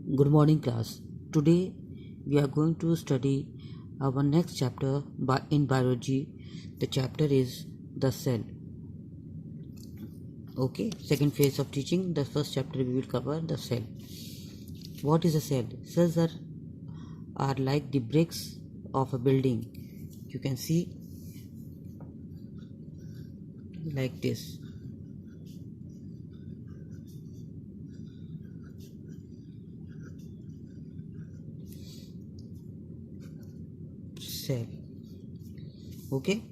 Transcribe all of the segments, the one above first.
Good morning, class. Today we are going to study our next chapter in biology. The chapter is the cell. Okay, second phase of teaching. The first chapter we will cover the cell. What is a cell? Cells are like the bricks of a building. You can see like this. Cell. Okay,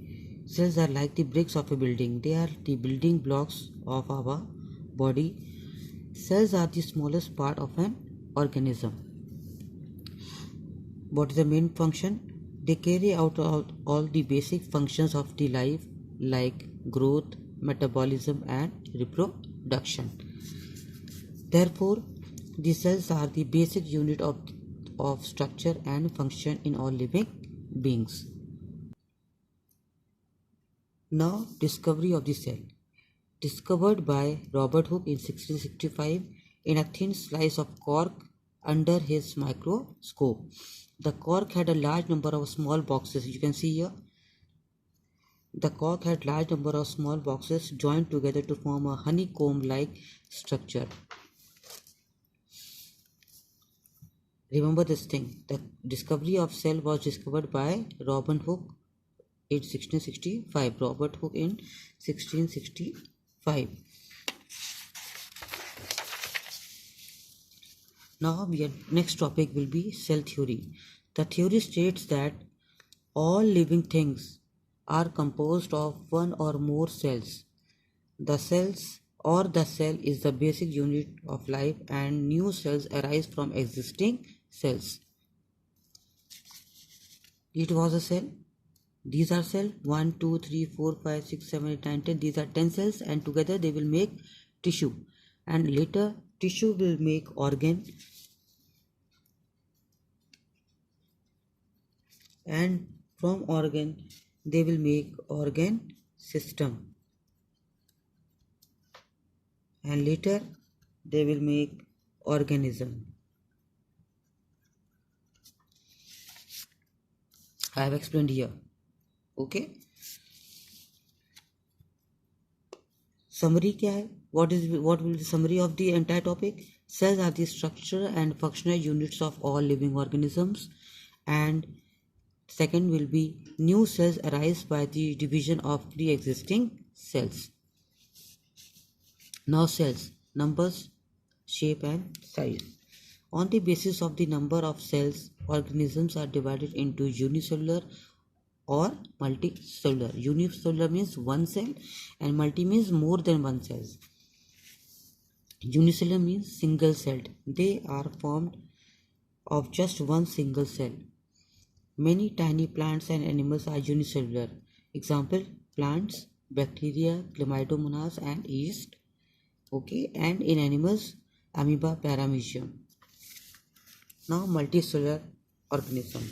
cells are like the bricks of a building. They are the building blocks of our body. Cells are the smallest part of an organism. What is the main function? They carry out all the basic functions of the life like growth, metabolism and reproduction. Therefore, the cells are the basic unit of structure and function in all living beings. Now, discovery of the cell. Discovered by Robert Hooke in 1665 in a thin slice of cork under his microscope. The cork had a large number of small boxes. You can see here. The cork had large number of small boxes joined together to form a honeycomb-like structure. Remember this thing. The discovery of cell was discovered by Robert Hooke in 1665. Robert Hooke in 1665. Now next topic will be cell theory. The theory states that all living things are composed of one or more cells. The cells or the cell is the basic unit of life and new cells arise from existing cells. It was a cell. These are cells 1, 2, 3, 4, 5, 6, 7, 8, 9, 10. These are 10 cells and together they will make tissue. And later tissue will make organ. And from organ they will make organ system. And later they will make organism. I have explained here. Okay. Summary क्या है? What will be the summary of the entire topic? Cells are the structure and functional units of all living organisms. And second will be new cells arise by the division of pre-existing cells. Now cells, numbers, shape and size. On the basis of the number of cells, organisms are divided into unicellular or multicellular. Unicellular means one cell and multi means more than one cell. Unicellular means single celled. They are formed of just one single cell. Many tiny plants and animals are unicellular. Example, plants, bacteria, chlamydomonas and yeast. Okay, and in animals, amoeba, paramecium. Now multicellular organism.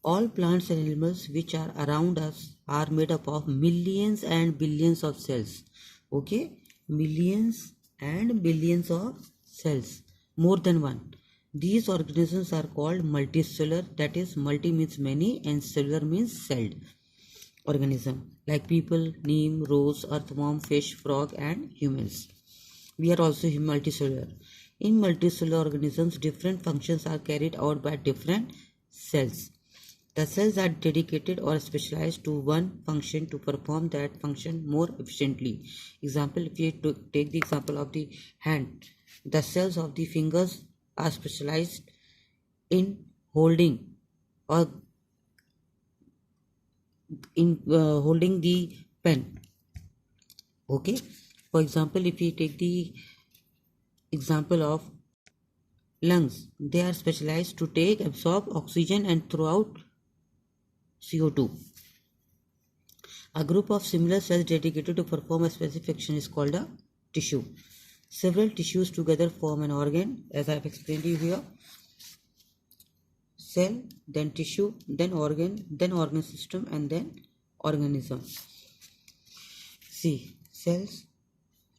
All plants and animals which are around us are made up of millions and billions of cells. Okay, millions and billions of cells, more than one. These organisms are called multicellular. That is, multi means many and cellular means celled organism, like people, neem, rose, earthworm, fish, frog and humans. We are also multicellular. In multicellular organisms, different functions are carried out by different cells. The cells are dedicated or specialized to one function to perform that function more efficiently. Example, if you take the example of the hand, the cells of the fingers are specialized in holding or in holding the pen. Okay, for example, if we take the example of lungs, they are specialized to absorb oxygen and throw out CO2. A group of similar cells dedicated to perform a specific function is called a tissue. Several tissues together form an organ, as I have explained to you here. Cell, then tissue, then organ system and then organism. See, cells,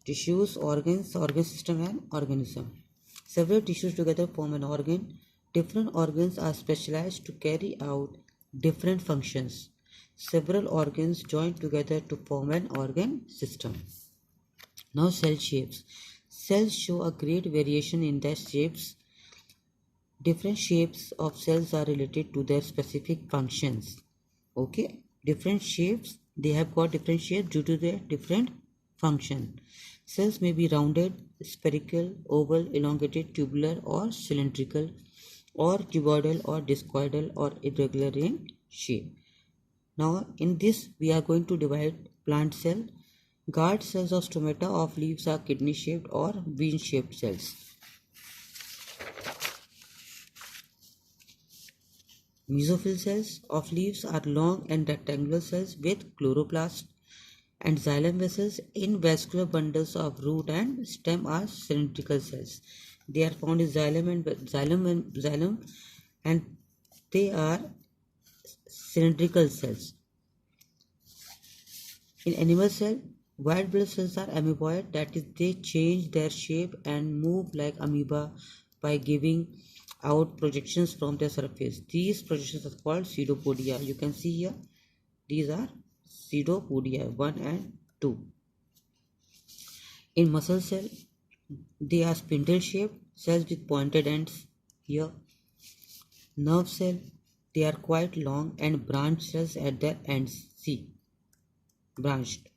Tissues, organs, organ system and organism. Several tissues together form an organ. Different organs are specialized to carry out different functions. Several organs join together to form an organ system. Now cell shapes. Cells show a great variation in their shapes. Different shapes of cells are related to their specific functions. Okay, different shapes, they have got different shapes due to their different function. Cells may be rounded, spherical, oval, elongated, tubular or cylindrical, or cuboidal or discoidal or irregular in shape. Now in this we are going to divide plant cell. Guard cells of stomata of leaves are kidney shaped or bean shaped cells. Mesophyll cells of leaves are long and rectangular cells with chloroplast, and xylem vessels in vascular bundles of root and stem are cylindrical cells. They are found in xylem and they are cylindrical cells. In animal cell, white blood cells are amoeboid, that is, they change their shape and move like amoeba by giving out projections from their surface. These projections are called pseudopodia. You can see here, these are pseudopodia 1 and 2. In muscle cell, they are spindle shaped cells with pointed ends here. Nerve cell, they are quite long and branched cells at their ends. See, branched.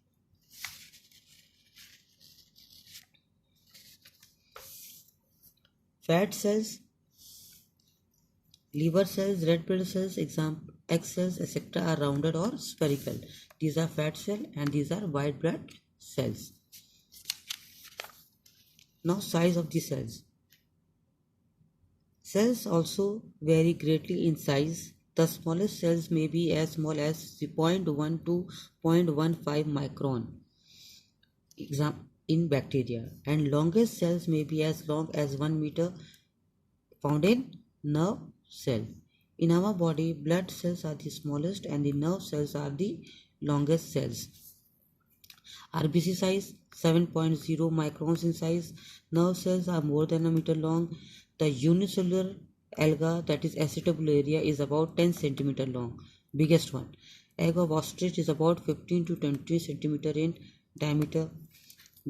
Fat cells, liver cells, red blood cells, example egg cells, etc. are rounded or spherical. These are fat cell and these are white blood cells. Now size of the cells. Cells also vary greatly in size. The smallest cells may be as small as 0.1 to 0.15 micron in bacteria, and longest cells may be as long as 1 meter, found in nerve cell. In our body, blood cells are the smallest and the nerve cells are the longest cells. RBC size 7.0 microns in size. Nerve cells are more than a meter long. The unicellular alga, that is Acetobularia, is about 10 centimeter long, biggest one. Egg of ostrich is about 15 to 20 centimeter in diameter.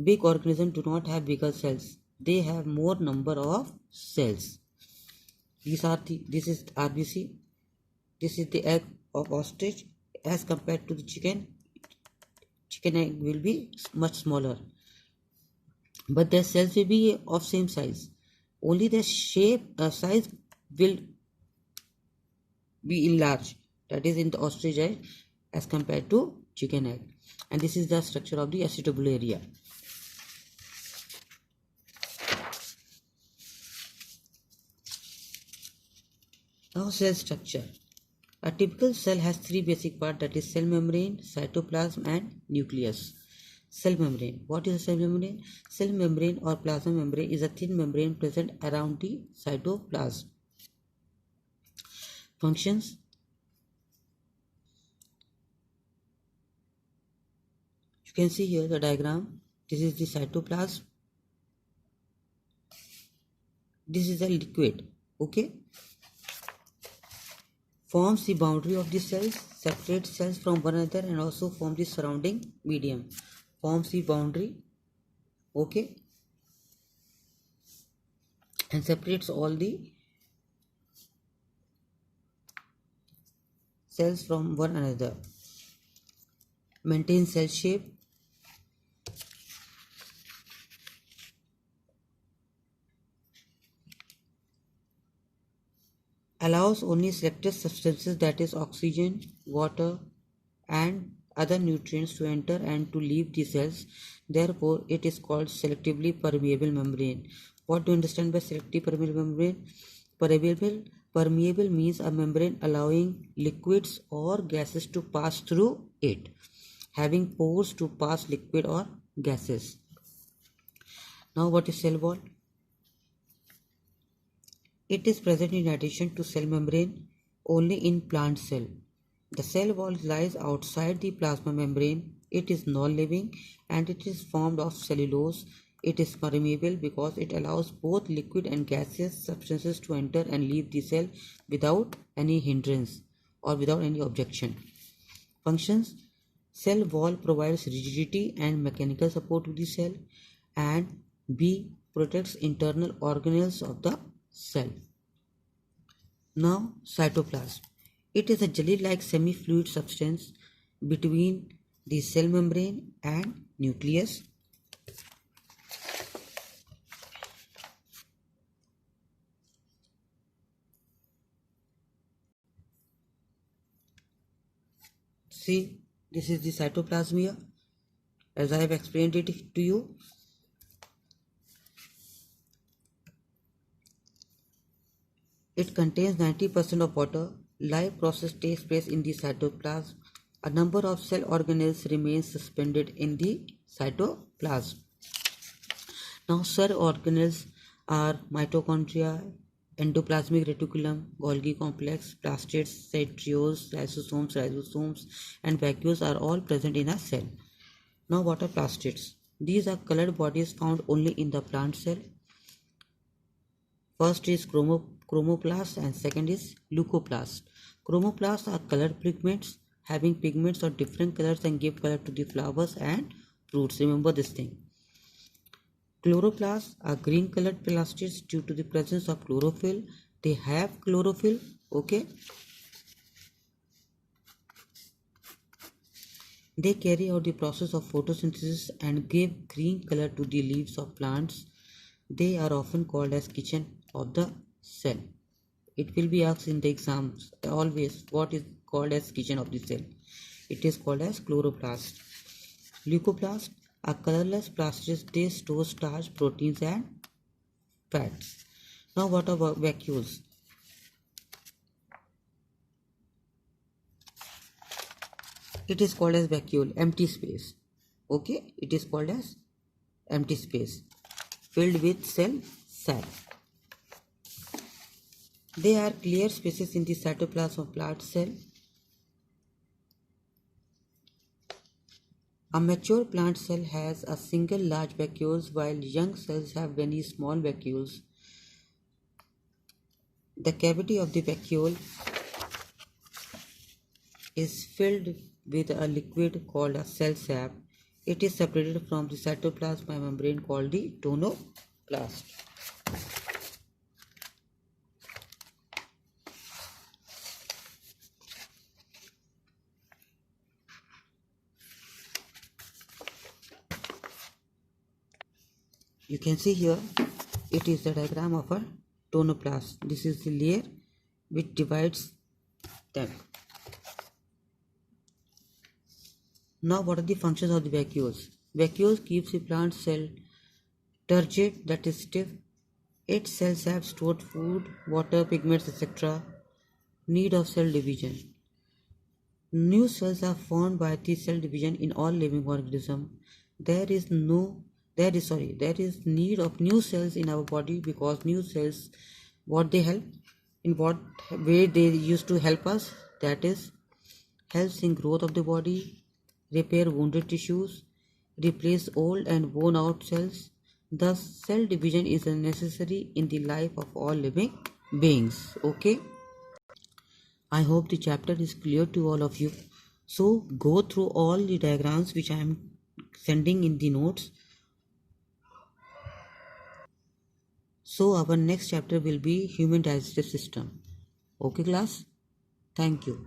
Big organisms do not have bigger cells. They have more number of cells. This is RBC. This is the egg of ostrich. As compared to the chicken egg will be much smaller, but their cells will be of same size. Only the size will be enlarged, that is in the ostrich egg as compared to chicken egg. And this is the structure of the Acetobularia. Now cell structure. A typical cell has three basic parts, that is cell membrane, cytoplasm and nucleus. Cell membrane. What is a cell membrane? Cell membrane or plasma membrane is a thin membrane present around the cytoplasm. Functions. You can see here the diagram. This is the cytoplasm. This is a liquid. Okay. Forms the boundary of the cells, separates cells from one another and also form the surrounding medium. Forms the boundary, okay, and separates all the cells from one another. Maintains cell shape. Allows only selected substances, that is oxygen, water and other nutrients to enter and to leave the cells. Therefore, it is called selectively permeable membrane. What do you understand by selective permeable membrane? Permeable means a membrane allowing liquids or gases to pass through it, having pores to pass liquid or gases. Now what is cell wall? It is present in addition to cell membrane only in plant cell. The cell wall lies outside the plasma membrane. It is non-living and it is formed of cellulose. It is permeable because it allows both liquid and gaseous substances to enter and leave the cell without any hindrance or without any objection. Functions: cell wall provides rigidity and mechanical support to the cell, and B, protects internal organelles of the cell. Now, cytoplasm. It is a jelly-like semi-fluid substance between the cell membrane and nucleus. See, this is the cytoplasm here, as I have explained it to you. It contains 90% of water. Life process takes place in the cytoplasm. A number of cell organelles remain suspended in the cytoplasm. Now, cell organelles are mitochondria, endoplasmic reticulum, Golgi complex, plastids, centrioles, ribosomes, and vacuoles are all present in a cell. Now, what are plastids? These are colored bodies found only in the plant cell. First is chromoplast and second is leucoplast. Chromoplasts are colored pigments having pigments of different colors and give color to the flowers and fruits. Remember this thing. Chloroplasts are green colored plastids due to the presence of chlorophyll. They have chlorophyll. Okay. They carry out the process of photosynthesis and give green color to the leaves of plants. They are often called as kitchen of the cell. It will be asked in the exams always what is called as kitchen of the cell. It is called as chloroplast. Leucoplast are colorless plastids. They store starch, proteins and fats. Now what are vacuoles? It is called as vacuole, empty space. Okay, it is called as empty space filled with cell sap. They are clear spaces in the cytoplasm of plant cell. A mature plant cell has a single large vacuole while young cells have many small vacuoles. The cavity of the vacuole is filled with a liquid called a cell sap. It is separated from the cytoplasm by a membrane called the tonoplast. You can see here, it is the diagram of a tonoplast. This is the layer which divides them. Now, what are the functions of the vacuoles? Vacuoles keeps the plant cell turgid, that is stiff. Its cells have stored food, water, pigments, etc. Need of cell division. New cells are formed by the cell division in all living organisms. There is need of new cells in our body because new cells, what they help, in what way they used to help us, that is helps in growth of the body, repair wounded tissues, replace old and worn out cells. Thus, cell division is necessary in the life of all living beings. Okay. I hope the chapter is clear to all of you. So go through all the diagrams which I am sending in the notes. So our next chapter will be human digestive system. Okay class? Thank you.